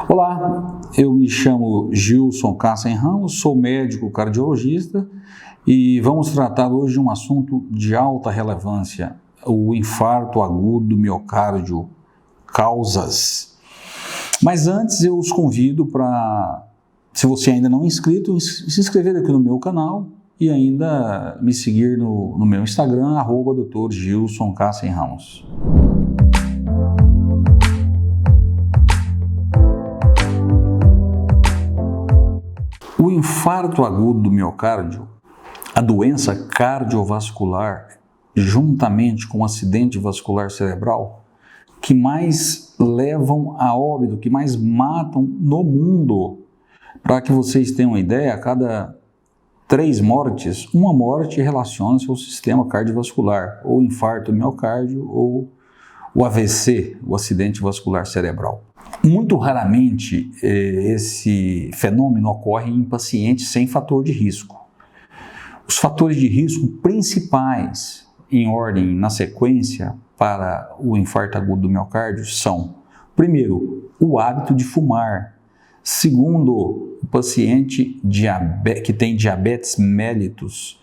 Olá, eu me chamo Gilson Kassen Ramos, sou médico cardiologista e vamos tratar hoje de um assunto de alta relevância, o infarto agudo do miocárdio, causas. Mas antes eu os convido para, se você ainda não é inscrito, se inscrever aqui no meu canal e ainda me seguir no meu Instagram, @Dr. Gilson Kassen Ramos. O infarto agudo do miocárdio, a doença cardiovascular, juntamente com o acidente vascular cerebral, que mais levam a óbito, que mais matam no mundo. Para que vocês tenham uma ideia, a cada 3 mortes, uma morte relaciona-se ao sistema cardiovascular, ou infarto do miocárdio, ou o AVC, o acidente vascular cerebral. Muito raramente esse fenômeno ocorre em pacientes sem fator de risco. Os fatores de risco principais, em ordem, na sequência, para o infarto agudo do miocárdio são: primeiro, o hábito de fumar; segundo, o paciente que tem diabetes mellitus;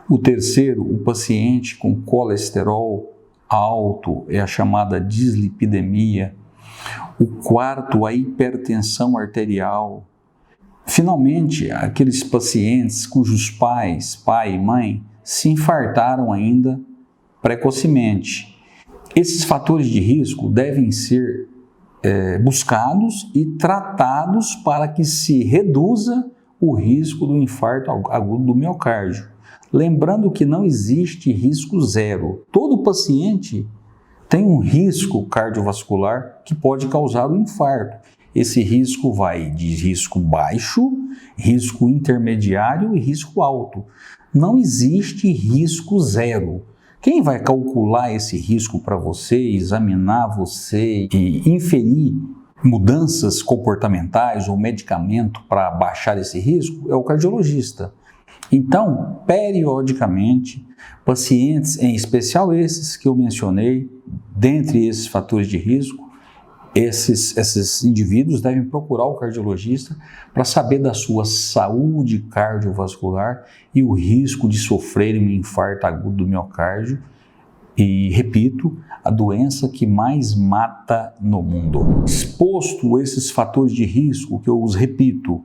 o terceiro, o paciente com colesterol alto, é a chamada dislipidemia; o quarto, a hipertensão arterial. Finalmente, aqueles pacientes cujos pais, pai e mãe, se infartaram ainda precocemente. Esses fatores de risco devem ser buscados e tratados para que se reduza o risco do infarto agudo do miocárdio. Lembrando que não existe risco zero. Todo paciente tem um risco cardiovascular que pode causar o infarto. Esse risco vai de risco baixo, risco intermediário e risco alto. Não existe risco zero. Quem vai calcular esse risco para você, examinar você e inferir mudanças comportamentais ou medicamento para baixar esse risco é o cardiologista. Então, periodicamente, pacientes, em especial esses que eu mencionei, dentre esses fatores de risco, esses indivíduos devem procurar o cardiologista para saber da sua saúde cardiovascular e o risco de sofrerem um infarto agudo do miocárdio. E, repito, a doença que mais mata no mundo. Exposto esses fatores de risco, que eu os repito: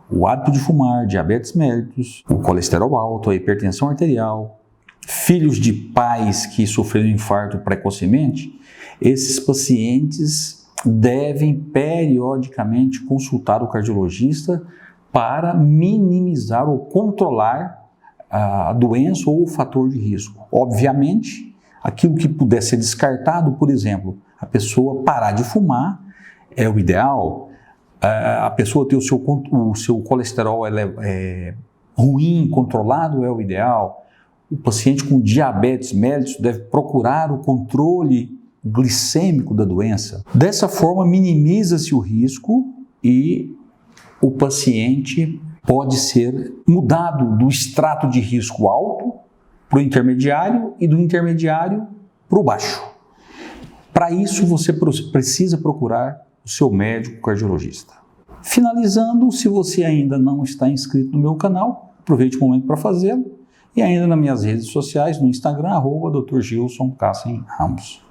o hábito de fumar, diabetes mellitus, o colesterol alto, a hipertensão arterial, filhos de pais que sofreram infarto precocemente, esses pacientes devem periodicamente consultar o cardiologista para minimizar ou controlar a doença ou o fator de risco. Obviamente, aquilo que puder ser descartado, por exemplo, a pessoa parar de fumar é o ideal. A pessoa ter o seu colesterol ruim, controlado, é o ideal. O paciente com diabetes mellitus deve procurar o controle glicêmico da doença. Dessa forma, minimiza-se o risco e o paciente pode ser mudado do extrato de risco alto para o intermediário e do intermediário para o baixo. Para isso, você precisa procurar o seu médico cardiologista. Finalizando, se você ainda não está inscrito no meu canal, aproveite o momento para fazê-lo. E ainda nas minhas redes sociais, no Instagram, @Dr. Gilson Kassen Ramos.